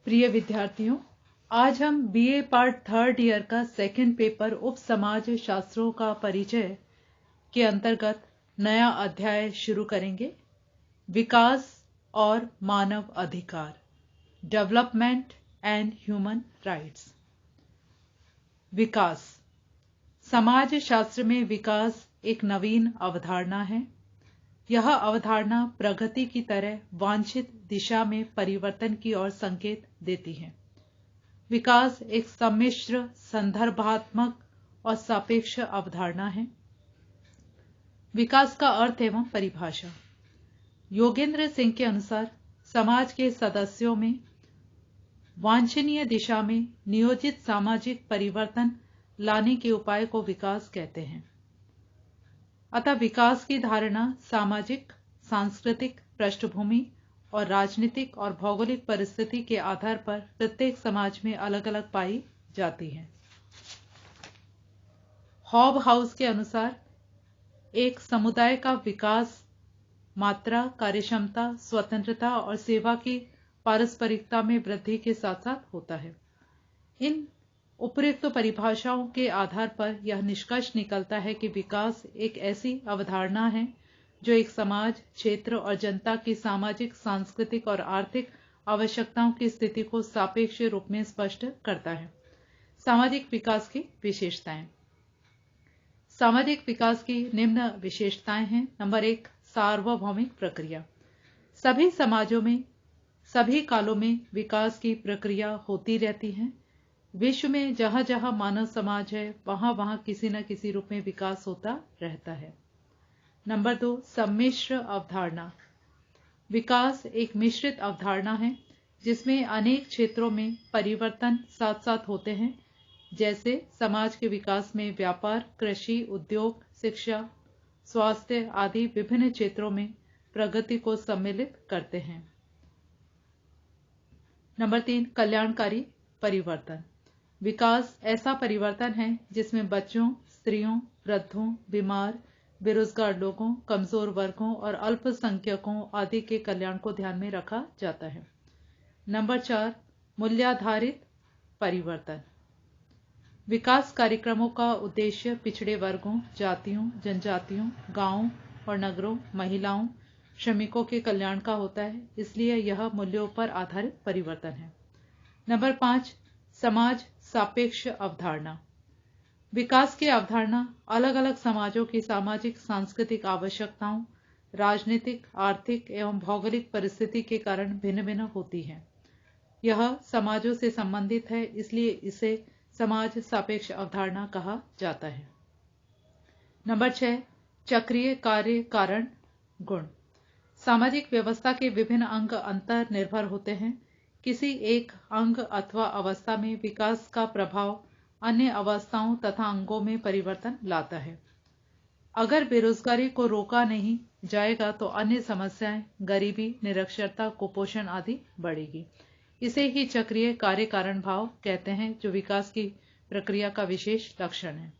प्रिय विद्यार्थियों, आज हम बीए पार्ट थर्ड ईयर का सेकंड पेपर उप समाज शास्त्रों का परिचय के अंतर्गत नया अध्याय शुरू करेंगे। विकास और मानव अधिकार, डेवलपमेंट एंड ह्यूमन राइट्स। विकास। समाज शास्त्र में विकास एक नवीन अवधारणा है। यह अवधारणा प्रगति की तरह वांछित दिशा में परिवर्तन की ओर संकेत देती है। विकास एक सम्मिश्र, संदर्भात्मक और सापेक्ष अवधारणा है। विकास का अर्थ एवं परिभाषा। योगेंद्र सिंह के अनुसार समाज के सदस्यों में वांछनीय दिशा में नियोजित सामाजिक परिवर्तन लाने के उपाय को विकास कहते हैं। अतः विकास की धारणा सामाजिक, सांस्कृतिक पृष्ठभूमि और राजनीतिक और भौगोलिक परिस्थिति के आधार पर प्रत्येक समाज में अलग अलग पाई जाती है। हॉबहाउस के अनुसार एक समुदाय का विकास मात्रा, कार्यक्षमता, स्वतंत्रता और सेवा की पारस्परिकता में वृद्धि के साथ साथ होता है। इन उपयुक्त परिभाषाओं के आधार पर यह निष्कर्ष निकलता है कि विकास एक ऐसी अवधारणा है जो एक समाज, क्षेत्र और जनता की सामाजिक, सांस्कृतिक और आर्थिक आवश्यकताओं की स्थिति को सापेक्ष रूप में स्पष्ट करता है। सामाजिक विकास की विशेषताएं। सामाजिक विकास की निम्न विशेषताएं हैं। नंबर 1, सार्वभौमिक प्रक्रिया। सभी समाजों में सभी कालों में विकास की प्रक्रिया होती रहती है। विश्व में जहां जहां मानव समाज है वहां वहां किसी न किसी रूप में विकास होता रहता है। नंबर 2, सम्मिश्र अवधारणा। विकास एक मिश्रित अवधारणा है जिसमें अनेक क्षेत्रों में परिवर्तन साथ साथ होते हैं, जैसे समाज के विकास में व्यापार, कृषि, उद्योग, शिक्षा, स्वास्थ्य आदि विभिन्न क्षेत्रों में प्रगति को सम्मिलित करते हैं। नंबर 3, कल्याणकारी परिवर्तन। विकास ऐसा परिवर्तन है जिसमें बच्चों, स्त्रियों, वृद्धों, बीमार, बेरोजगार लोगों, कमजोर वर्गों और अल्पसंख्यकों आदि के कल्याण को ध्यान में रखा जाता है। नंबर 4, मूल्याधारित परिवर्तन। विकास कार्यक्रमों का उद्देश्य पिछड़े वर्गों, जातियों, जनजातियों, गांवों और नगरों, महिलाओं, श्रमिकों के कल्याण का होता है, इसलिए यह मूल्यों पर आधारित परिवर्तन है। नंबर 5, समाज सापेक्ष अवधारणा। विकास की अवधारणा अलग अलग समाजों की सामाजिक, सांस्कृतिक आवश्यकताओं, राजनीतिक, आर्थिक एवं भौगोलिक परिस्थिति के कारण भिन्न भिन्न होती है। यह समाजों से संबंधित है, इसलिए इसे समाज सापेक्ष अवधारणा कहा जाता है। नंबर 6, चक्रीय कार्य कारण गुण। सामाजिक व्यवस्था के विभिन्न अंग अंतर निर्भर होते हैं। किसी एक अंग अथवा अवस्था में विकास का प्रभाव अन्य अवस्थाओं तथा अंगों में परिवर्तन लाता है। अगर बेरोजगारी को रोका नहीं जाएगा तो अन्य समस्याएं, गरीबी, निरक्षरता, कुपोषण आदि बढ़ेगी। इसे ही चक्रीय कार्य कारण भाव कहते हैं, जो विकास की प्रक्रिया का विशेष लक्षण है।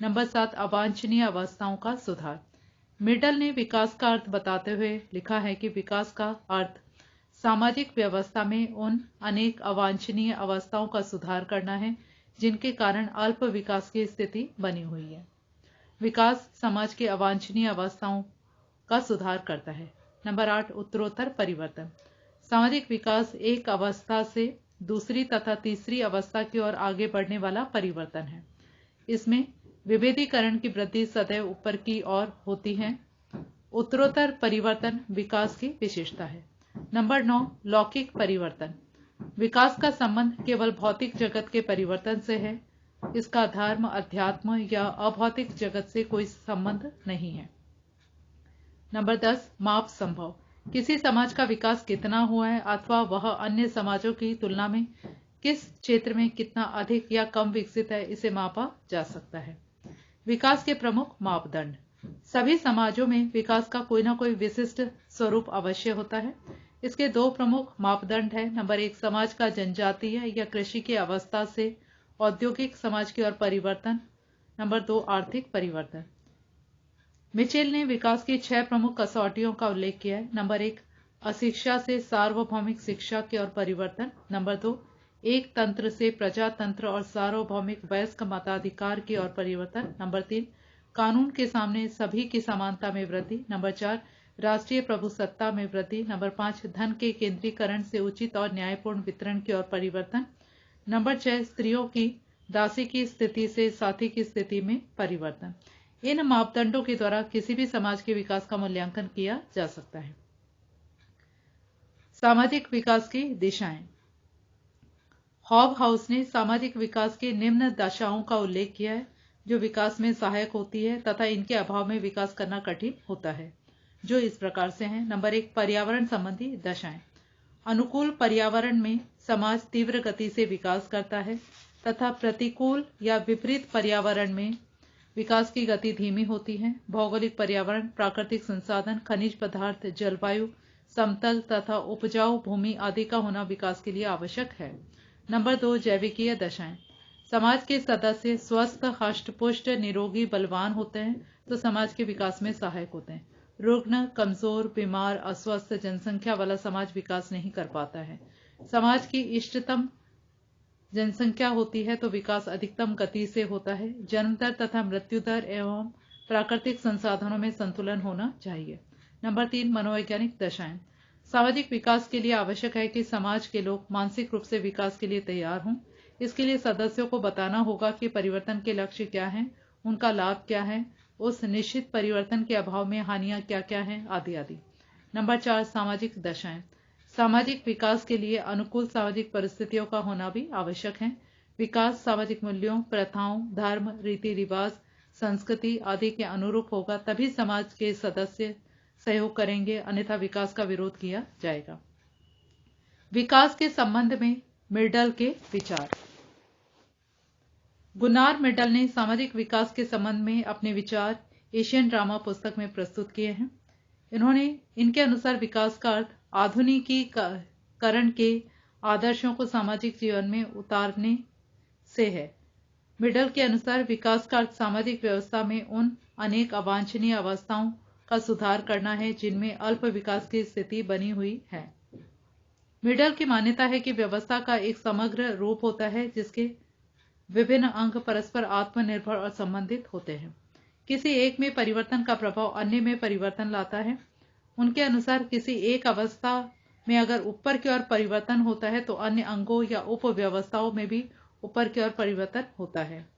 नंबर 7, अवांछनीय अवस्थाओं का सुधार। मिडल ने विकास का अर्थ बताते हुए लिखा है कि विकास का अर्थ सामाजिक व्यवस्था में उन अनेक अवांछनीय अवस्थाओं का सुधार करना है जिनके कारण अल्प विकास की स्थिति बनी हुई है। विकास समाज के अवांछनीय अवस्थाओं का सुधार करता है। नंबर 8, उत्तरोत्तर परिवर्तन। सामाजिक विकास एक अवस्था से दूसरी तथा तीसरी अवस्था की ओर आगे बढ़ने वाला परिवर्तन है। इसमें विभेदीकरण की वृद्धि सदैव ऊपर की ओर होती है। उत्तरोत्तर परिवर्तन विकास की विशेषता है। नंबर 9, लौकिक परिवर्तन। विकास का संबंध केवल भौतिक जगत के परिवर्तन से है। इसका धर्म, अध्यात्म या अभौतिक जगत से कोई संबंध नहीं है। नंबर 10, माप संभव। किसी समाज का विकास कितना हुआ है अथवा वह अन्य समाजों की तुलना में किस क्षेत्र में कितना अधिक या कम विकसित है, इसे मापा जा सकता है। विकास के प्रमुख मापदंड। सभी समाजों में विकास का कोई ना कोई विशिष्ट स्वरूप अवश्य होता है। इसके 2 प्रमुख मापदंड है। नंबर 1, समाज का जनजातीय या कृषि की अवस्था से औद्योगिक समाज की ओर परिवर्तन। नंबर 2, आर्थिक परिवर्तन। मिचेल ने विकास की 6 प्रमुख कसौटियों का उल्लेख किया है। नंबर 1, अशिक्षा से सार्वभौमिक शिक्षा की ओर परिवर्तन। नंबर 2, एक तंत्र से प्रजातंत्र और सार्वभौमिक वयस्क मताधिकार की ओर परिवर्तन। नंबर 3, कानून के सामने सभी की समानता में वृद्धि। नंबर 4, राष्ट्रीय प्रभुसत्ता में वृद्धि। नंबर 5, धन के केंद्रीकरण से उचित और न्यायपूर्ण वितरण की ओर परिवर्तन। नंबर 6, स्त्रियों की दासी की स्थिति से साथी की स्थिति में परिवर्तन। इन मापदंडों के द्वारा किसी भी समाज के विकास का मूल्यांकन किया जा सकता है। सामाजिक विकास की दिशाएं। हॉबहाउस ने सामाजिक विकास की निम्न दशाओं का उल्लेख किया है जो विकास में सहायक होती है तथा इनके अभाव में विकास करना कठिन होता है, जो इस प्रकार से हैं। नंबर 1, पर्यावरण संबंधी दशाएं। अनुकूल पर्यावरण में समाज तीव्र गति से विकास करता है तथा प्रतिकूल या विपरीत पर्यावरण में विकास की गति धीमी होती है। भौगोलिक पर्यावरण, प्राकृतिक संसाधन, खनिज पदार्थ, जलवायु, समतल तथा उपजाऊ भूमि आदि का होना विकास के लिए आवश्यक है। नंबर 2, जैविकीय दशाएं। समाज के सदस्य स्वस्थ, हष्ट-पुष्ट, निरोगी, बलवान होते हैं तो समाज के विकास में सहायक होते हैं। रुग्ण, कमजोर, बीमार, अस्वस्थ जनसंख्या वाला समाज विकास नहीं कर पाता है। समाज की इष्टतम जनसंख्या होती है तो विकास अधिकतम गति से होता है। जन्म दर तथा मृत्यु दर एवं प्राकृतिक संसाधनों में संतुलन होना चाहिए। नंबर 3, मनोवैज्ञानिक दशाएं। सामाजिक विकास के लिए आवश्यक है कि समाज के लोग मानसिक रूप से विकास के लिए तैयार हों। इसके लिए सदस्यों को बताना होगा कि परिवर्तन के लक्ष्य क्या हैं, उनका लाभ क्या है, उस निश्चित परिवर्तन के अभाव में हानियां क्या क्या हैं, आदि आदि। नंबर 4, सामाजिक दशाएं। सामाजिक विकास के लिए अनुकूल सामाजिक परिस्थितियों का होना भी आवश्यक है। विकास सामाजिक मूल्यों, प्रथाओं, धर्म, रीति रिवाज, संस्कृति आदि के अनुरूप होगा तभी समाज के सदस्य सहयोग करेंगे, अन्यथा विकास का विरोध किया जाएगा। विकास के संबंध में मिर्डल के विचार। गुनार मिर्डल ने सामाजिक विकास के संबंध में अपने विचार एशियन ड्रामा पुस्तक में प्रस्तुत किए हैं। इनके अनुसार विकास का अर्थ आधुनिकीकरण के आदर्शों को सामाजिक जीवन में उतारने से है। मिडल के अनुसार विकास का अर्थ सामाजिक व्यवस्था में उन अनेक अवांछनीय अवस्थाओं का सुधार करना है जिनमें अल्प विकास की स्थिति बनी हुई है। मिडल की मान्यता है कि व्यवस्था का एक समग्र रूप होता है जिसके विभिन्न अंग परस्पर आत्मनिर्भर और संबंधित होते हैं। किसी एक में परिवर्तन का प्रभाव अन्य में परिवर्तन लाता है। उनके अनुसार किसी एक अवस्था में अगर ऊपर की ओर परिवर्तन होता है तो अन्य अंगों या उप व्यवस्थाओं में भी ऊपर की ओर परिवर्तन होता है।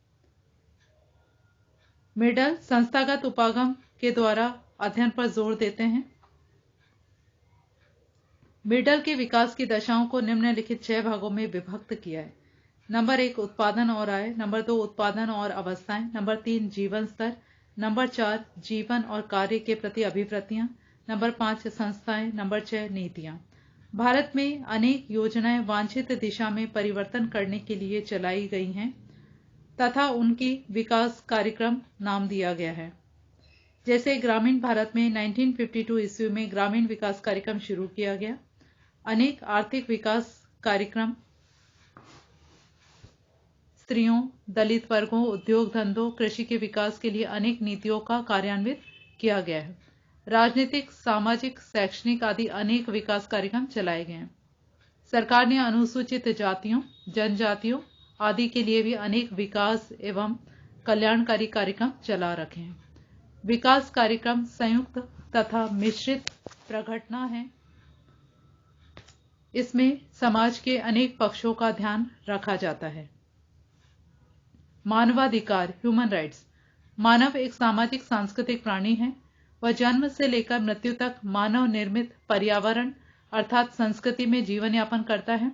मिडल संस्थागत उपागम के द्वारा अध्ययन पर जोर देते हैं। मिडल के विकास की दशाओं को निम्नलिखित 6 भागों में विभक्त किया है। नंबर 1, उत्पादन और आय। नंबर 2, उत्पादन और अवस्थाएं। नंबर 3, जीवन स्तर। नंबर 4, जीवन और कार्य के प्रति अभिवृत्तियां। नंबर 5, संस्थाएं। नंबर 6, नीतियां। भारत में अनेक योजनाएं वांछित दिशा में परिवर्तन करने के लिए चलाई गई हैं तथा उनकी विकास कार्यक्रम नाम दिया गया है। जैसे ग्रामीण भारत में 1952 ईस्वी में ग्रामीण विकास कार्यक्रम शुरू किया गया। अनेक आर्थिक विकास कार्यक्रम स्त्रियों, दलित वर्गों, उद्योग धंधों, कृषि के विकास के लिए अनेक नीतियों का कार्यान्वित किया गया है। राजनीतिक, सामाजिक, शैक्षणिक आदि अनेक विकास कार्यक्रम चलाए गए हैं। सरकार ने अनुसूचित जातियों, जनजातियों आदि के लिए भी अनेक विकास एवं कल्याणकारी कार्यक्रम चला रखे हैं। विकास कार्यक्रम संयुक्त तथा मिश्रित प्रघटना है। इसमें समाज के अनेक पक्षों का ध्यान रखा जाता है। मानवाधिकार, ह्यूमन राइट्स। मानव एक सामाजिक सांस्कृतिक प्राणी है। वह जन्म से लेकर मृत्यु तक मानव निर्मित पर्यावरण अर्थात संस्कृति में जीवन यापन करता है।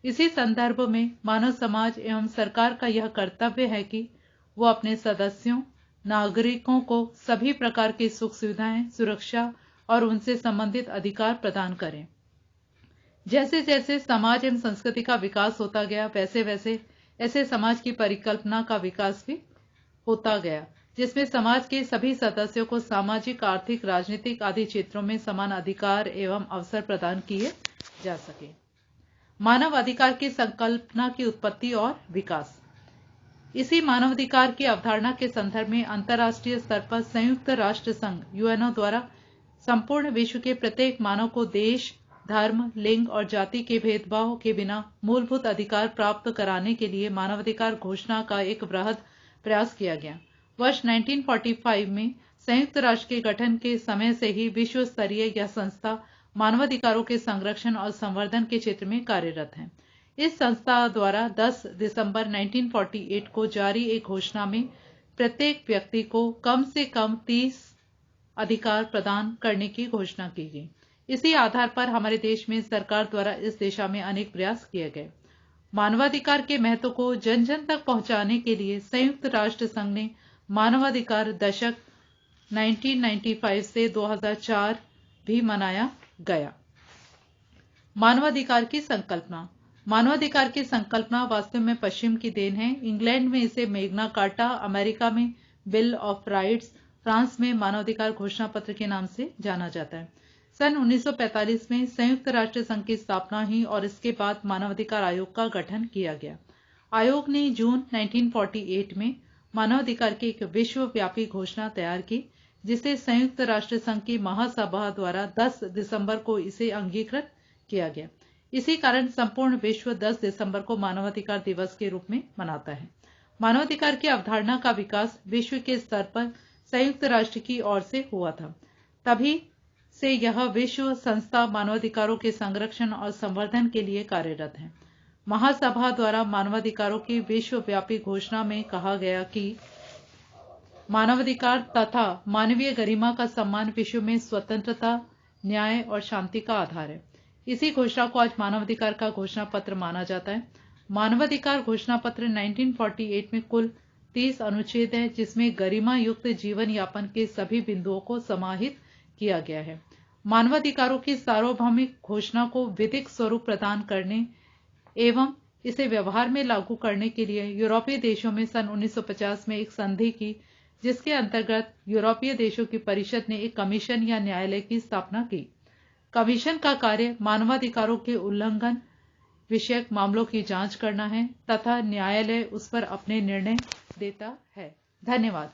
इसी संदर्भ में मानव समाज एवं सरकार का यह कर्तव्य है कि वो अपने सदस्यों, नागरिकों को सभी प्रकार की सुख सुविधाएं, सुरक्षा और उनसे संबंधित अधिकार प्रदान करें। जैसे जैसे समाज एवं संस्कृति का विकास होता गया वैसे वैसे ऐसे समाज की परिकल्पना का विकास भी होता गया जिसमें समाज के सभी सदस्यों को सामाजिक, आर्थिक, राजनीतिक आदि क्षेत्रों में समान अधिकार एवं अवसर प्रदान किए जा सके। मानव अधिकार की संकल्पना की उत्पत्ति और विकास। इसी मानवाधिकार की अवधारणा के संदर्भ में अंतर्राष्ट्रीय स्तर पर संयुक्त राष्ट्र संघ यूएनओ द्वारा संपूर्ण विश्व के प्रत्येक मानव को देश, धर्म, लिंग और जाति के भेदभाव के बिना मूलभूत अधिकार प्राप्त कराने के लिए मानवाधिकार घोषणा का एक बृहद प्रयास किया गया। वर्ष 1945 में संयुक्त राष्ट्र के गठन के समय से ही विश्व स्तरीय यह संस्था मानवाधिकारों के संरक्षण और संवर्धन के क्षेत्र में कार्यरत है। इस संस्था द्वारा 10 दिसंबर 1948 को जारी एक घोषणा में प्रत्येक व्यक्ति को कम से कम 30 अधिकार प्रदान करने की घोषणा की गई। इसी आधार पर हमारे देश में सरकार द्वारा इस दिशा में अनेक प्रयास किए गए। मानवाधिकार के महत्व को जन जन तक पहुंचाने के लिए संयुक्त राष्ट्र संघ ने मानवाधिकार दशक 1995 से 2004 भी मनाया गया। मानवाधिकार की संकल्पना। मानवाधिकार की संकल्पना वास्तव में पश्चिम की देन है। इंग्लैंड में इसे मैग्ना कार्टा, अमेरिका में बिल ऑफ राइट्स, फ्रांस में मानवाधिकार घोषणा पत्र के नाम से जाना जाता है। सन 1945 में संयुक्त राष्ट्र संघ की स्थापना हुई और इसके बाद मानवाधिकार आयोग का गठन किया गया। आयोग ने जून 1948 में मानवाधिकार की एक विश्वव्यापी घोषणा तैयार की, जिसे संयुक्त राष्ट्र संघ की महासभा द्वारा 10 दिसंबर को इसे अंगीकृत किया गया। इसी कारण संपूर्ण विश्व 10 दिसंबर को मानवाधिकार दिवस के रूप में मनाता है। मानवाधिकार की अवधारणा का विकास विश्व के स्तर पर संयुक्त राष्ट्र की ओर से हुआ था। तभी से यह विश्व संस्था मानवाधिकारों के संरक्षण और संवर्धन के लिए कार्यरत है। महासभा द्वारा मानवाधिकारों की विश्वव्यापी घोषणा में कहा गया कि मानवाधिकार तथा मानवीय गरिमा का सम्मान विश्व में स्वतंत्रता, न्याय और शांति का आधार है। इसी घोषणा को आज मानवाधिकार का घोषणा पत्र माना जाता है। मानवाधिकार घोषणा पत्र 1948 में कुल 30 अनुच्छेद है, जिसमें गरिमा युक्त जीवन यापन के सभी बिंदुओं को समाहित किया गया है। मानवाधिकारों की सार्वभौमिक घोषणा को विधिक स्वरूप प्रदान करने एवं इसे व्यवहार में लागू करने के लिए यूरोपीय देशों में सन 1950 में एक संधि की, जिसके अंतर्गत यूरोपीय देशों की परिषद ने एक कमीशन या न्यायालय की स्थापना की। कमीशन का कार्य मानवाधिकारों के उल्लंघन विषयक मामलों की जांच करना है तथा न्यायालय उस पर अपने निर्णय देता है। धन्यवाद।